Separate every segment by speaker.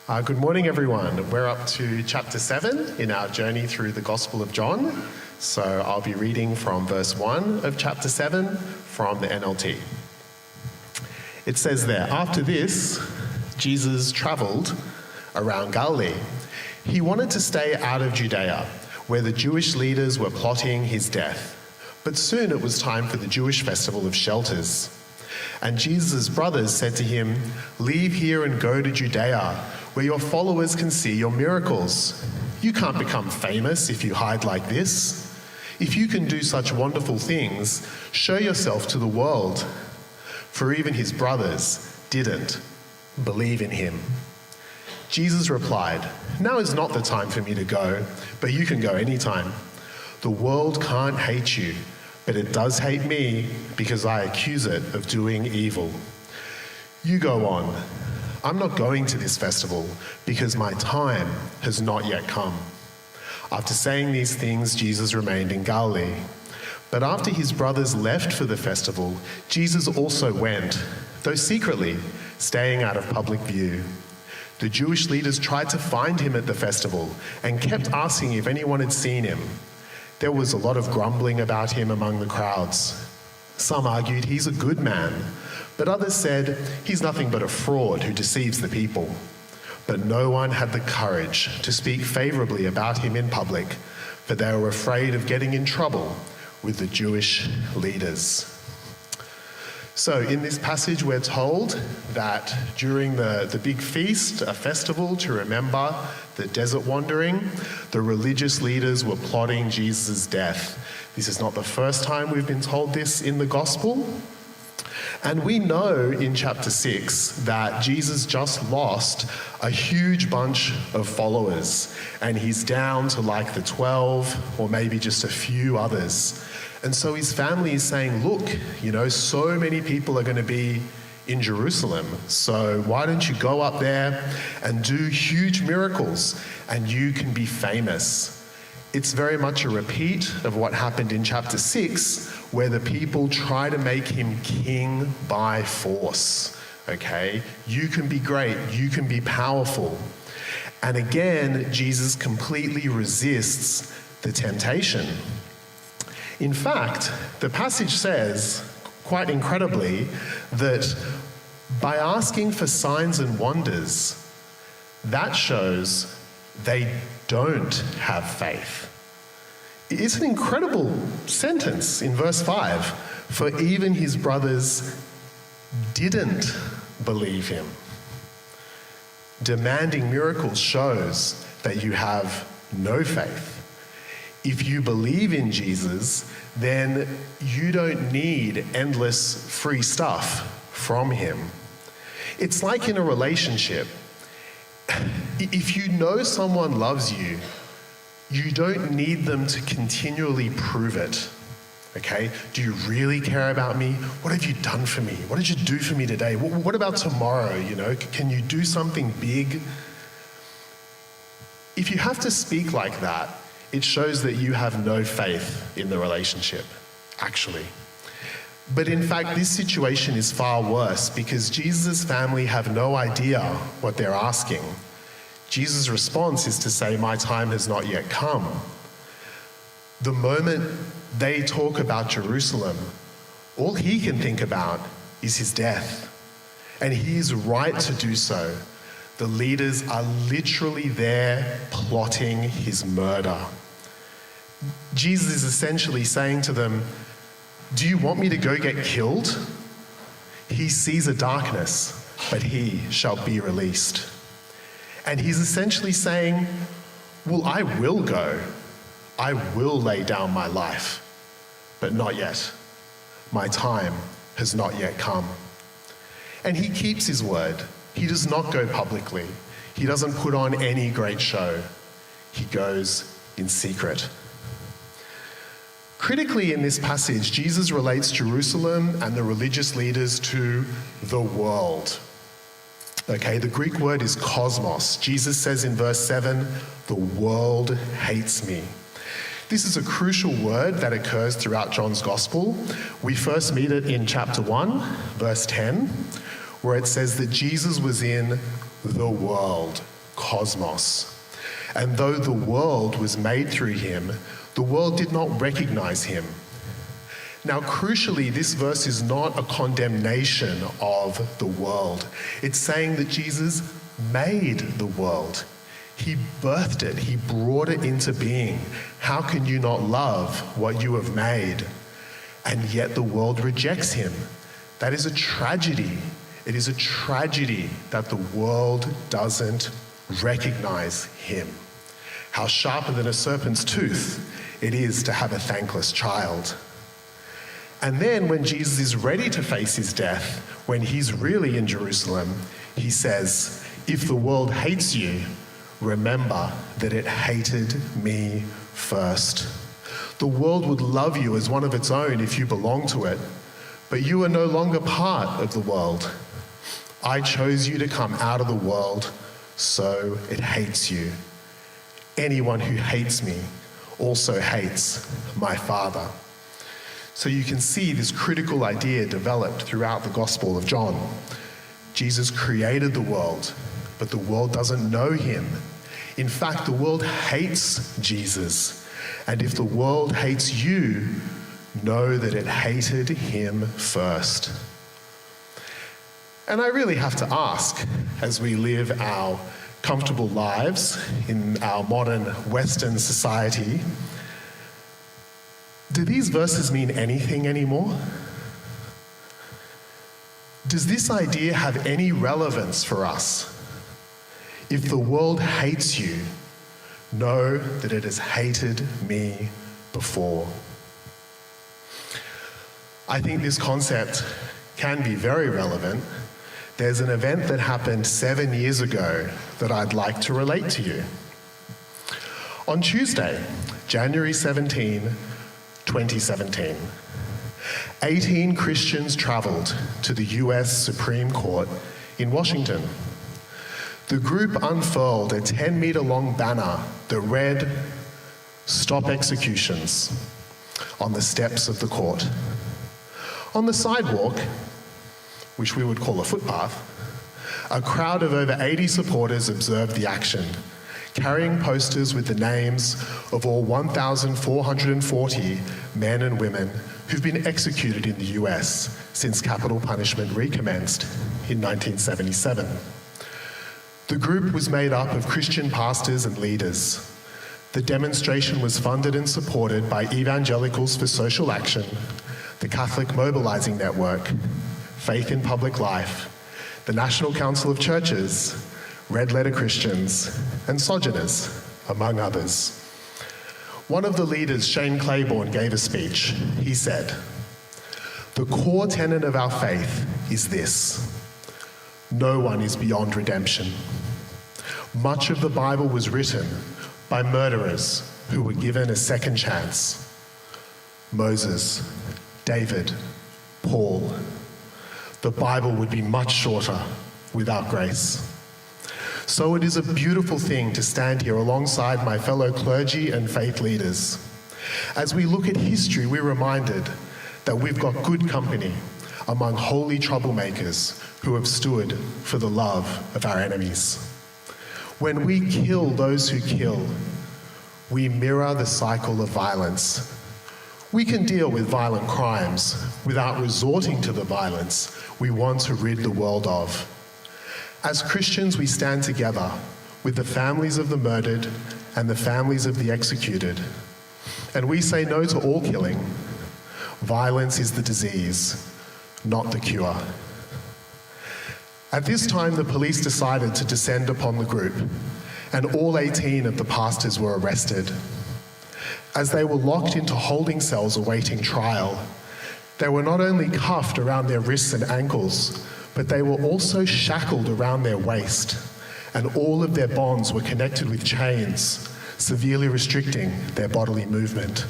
Speaker 1: Good morning, everyone. We're up to chapter 7 in our journey through the Gospel of John. So I'll be reading from verse 1 of chapter 7 from the NLT. It says there, "After this, Jesus travelled around Galilee. He wanted to stay out of Judea, where the Jewish leaders were plotting his death. But soon it was time for the Jewish festival of shelters. And Jesus' brothers said to him, 'Leave here and go to Judea, where your followers can see your miracles. You can't become famous if you hide like this. If you can do such wonderful things, show yourself to the world.' For even his brothers didn't believe in him. Jesus replied, 'Now is not the time for me to go, but you can go anytime. The world can't hate you, but it does hate me because I accuse it of doing evil. You go on. I'm not going to this festival because my time has not yet come.' After saying these things, Jesus remained in Galilee. But after his brothers left for the festival, Jesus also went, though secretly, staying out of public view. The Jewish leaders tried to find him at the festival and kept asking if anyone had seen him. There was a lot of grumbling about him among the crowds. Some argued he's a good man, but others said he's nothing but a fraud who deceives the people. But no one had the courage to speak favorably about him in public, for they were afraid of getting in trouble with the Jewish leaders." So in this passage, we're told that during the big feast, a festival to remember the desert wandering, the religious leaders were plotting Jesus' death. This is not the first time we've been told this in the gospel. And we know in chapter 6 that Jesus just lost a huge bunch of followers, and he's down to like the 12 or maybe just a few others. And so his family is saying, look, so many people are going to be in Jerusalem, so why don't you go up there and do huge miracles and you can be famous. It's very much a repeat of what happened in chapter 6, where the people try to make him king by force, okay? You can be great, you can be powerful. And again, Jesus completely resists the temptation. In fact, the passage says, quite incredibly, that by asking for signs and wonders, that shows they don't have faith. It's an incredible sentence in verse 5. For even his brothers didn't believe him. Demanding miracles shows that you have no faith. If you believe in Jesus, then you don't need endless free stuff from him. It's like in a relationship. If you know someone loves you, you don't need them to continually prove it, okay? Do you really care about me? What have you done for me? What did you do for me today? What about tomorrow, Can you do something big? If you have to speak like that, it shows that you have no faith in the relationship, actually. But in fact, this situation is far worse because Jesus' family have no idea what they're asking. Jesus' response is to say, "My time has not yet come." The moment they talk about Jerusalem, all he can think about is his death. And he is right to do so. The leaders are literally there plotting his murder. Jesus is essentially saying to them, "Do you want me to go get killed? He sees a darkness, but he shall be released." And he's essentially saying, "Well, I will go. I will lay down my life, but not yet. My time has not yet come." And he keeps his word. He does not go publicly. He doesn't put on any great show. He goes in secret. Critically, in this passage, Jesus relates Jerusalem and the religious leaders to the world. Okay, the Greek word is cosmos. Jesus says in verse 7, "The world hates me." This is a crucial word that occurs throughout John's Gospel. We first meet it in chapter 1, verse 10, where it says that Jesus was in the world cosmos. And though the world was made through him, the world did not recognize him. Now, crucially, this verse is not a condemnation of the world. It's saying that Jesus made the world. He birthed it. He brought it into being. How can you not love what you have made? And yet the world rejects him. That is a tragedy. It is a tragedy that the world doesn't recognize him. How sharper than a serpent's tooth it is to have a thankless child. And then when Jesus is ready to face his death, when he's really in Jerusalem, he says, "If the world hates you, remember that it hated me first." The world would love you as one of its own if you belong to it, but you are no longer part of the world. I chose you to come out of the world, so it hates you. Anyone who hates me also hates my Father. So you can see this critical idea developed throughout the Gospel of John. Jesus created the world, but the world doesn't know him. In fact, the world hates Jesus. And if the world hates you, know that it hated him first. And I really have to ask, as we live our comfortable lives in our modern Western society, do these verses mean anything anymore? Does this idea have any relevance for us? If the world hates you, know that it has hated me before. I think this concept can be very relevant. There's an event that happened 7 years ago that I'd like to relate to you. On Tuesday, January 17, 2017, 18 Christians traveled to the US Supreme Court in Washington. The group unfurled a 10-meter-long banner that read, "Stop executions," on the steps of the court. On the sidewalk, which we would call a footpath, a crowd of over 80 supporters observed the action, carrying posters with the names of all 1,440 men and women who've been executed in the US since capital punishment recommenced in 1977. The group was made up of Christian pastors and leaders. The demonstration was funded and supported by Evangelicals for Social Action, the Catholic Mobilizing Network, Faith in Public Life, the National Council of Churches, Red Letter Christians, and Sojourners, among others. One of the leaders, Shane Claiborne, gave a speech. He said, "The core tenet of our faith is this: no one is beyond redemption. Much of the Bible was written by murderers who were given a second chance. Moses, David, Paul. The Bible would be much shorter without grace. So it is a beautiful thing to stand here alongside my fellow clergy and faith leaders. As we look at history, we're reminded that we've got good company among holy troublemakers who have stood for the love of our enemies. When we kill those who kill, we mirror the cycle of violence. We can deal with violent crimes without resorting to the violence we want to rid the world of. As Christians, we stand together with the families of the murdered and the families of the executed, and we say no to all killing. Violence is the disease, not the cure. At this time, the police decided to descend upon the group, and all 18 of the pastors were arrested. As they were locked into holding cells awaiting trial, they were not only cuffed around their wrists and ankles, but they were also shackled around their waist, and all of their bonds were connected with chains, severely restricting their bodily movement.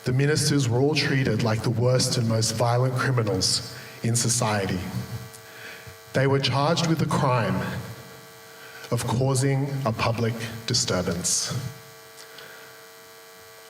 Speaker 1: The ministers were all treated like the worst and most violent criminals in society. They were charged with the crime of causing a public disturbance.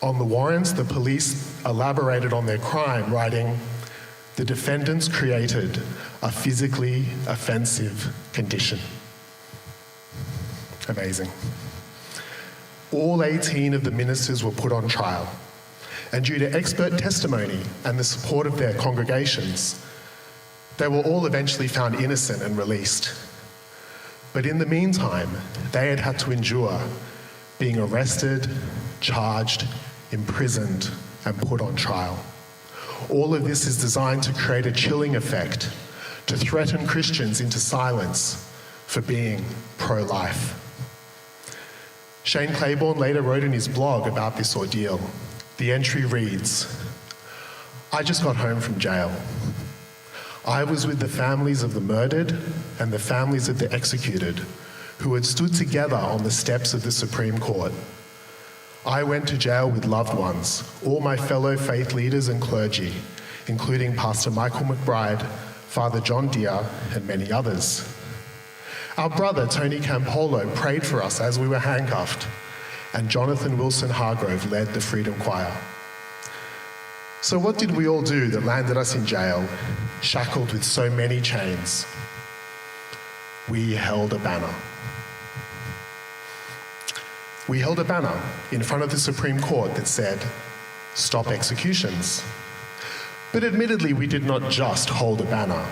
Speaker 1: On the warrants, the police elaborated on their crime, writing, "The defendants created a physically offensive condition." Amazing. All 18 of the ministers were put on trial, and due to expert testimony and the support of their congregations, they were all eventually found innocent and released. But in the meantime, they had had to endure being arrested, charged, imprisoned, and put on trial. All of this is designed to create a chilling effect, to threaten Christians into silence for being pro-life. Shane Claiborne later wrote in his blog about this ordeal. The entry reads, "I just got home from jail. I was with the families of the murdered and the families of the executed, who had stood together on the steps of the Supreme Court. I went to jail with loved ones, all my fellow faith leaders and clergy, including Pastor Michael McBride, Father John Deere, and many others. Our brother, Tony Campolo, prayed for us as we were handcuffed, and Jonathan Wilson Hargrove led the Freedom Choir. So what did we all do that landed us in jail, shackled with so many chains? We held a banner. We held a banner in front of the Supreme Court that said, 'Stop executions.' But admittedly, we did not just hold a banner.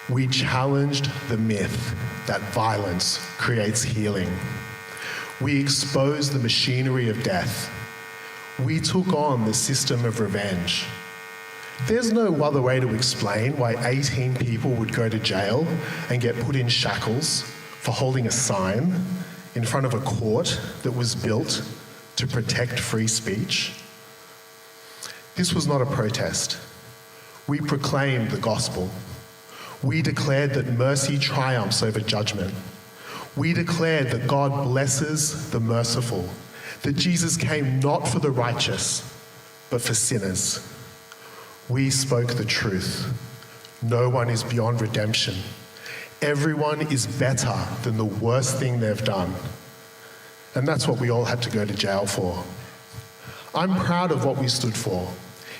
Speaker 1: We challenged the myth that violence creates healing. We exposed the machinery of death. We took on the system of revenge. There's no other way to explain why 18 people would go to jail and get put in shackles for holding a sign in front of a court that was built to protect free speech. This was not a protest. We proclaimed the gospel. We declared that mercy triumphs over judgment. We declared that God blesses the merciful, that Jesus came not for the righteous, but for sinners. We spoke the truth. No one is beyond redemption. Everyone is better than the worst thing they've done. And that's what we all had to go to jail for. I'm proud of what we stood for.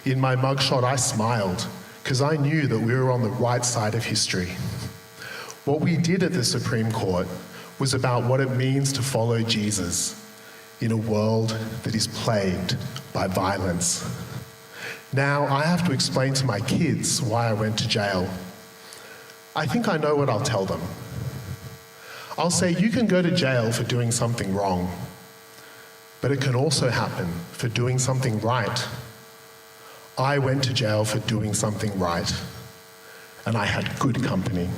Speaker 1: In my mugshot, I smiled because I knew that we were on the right side of history. What we did at the Supreme Court was about what it means to follow Jesus in a world that is plagued by violence. Now, I have to explain to my kids why I went to jail. I think I know what I'll tell them. I'll say, you can go to jail for doing something wrong, but it can also happen for doing something right. I went to jail for doing something right, and I had good company.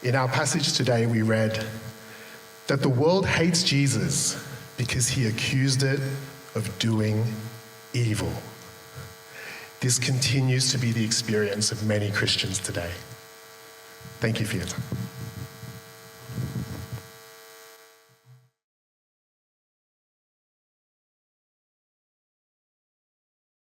Speaker 1: In our passage today, we read that the world hates Jesus because he accused it of doing evil. This continues to be the experience of many Christians today. Thank you for your time.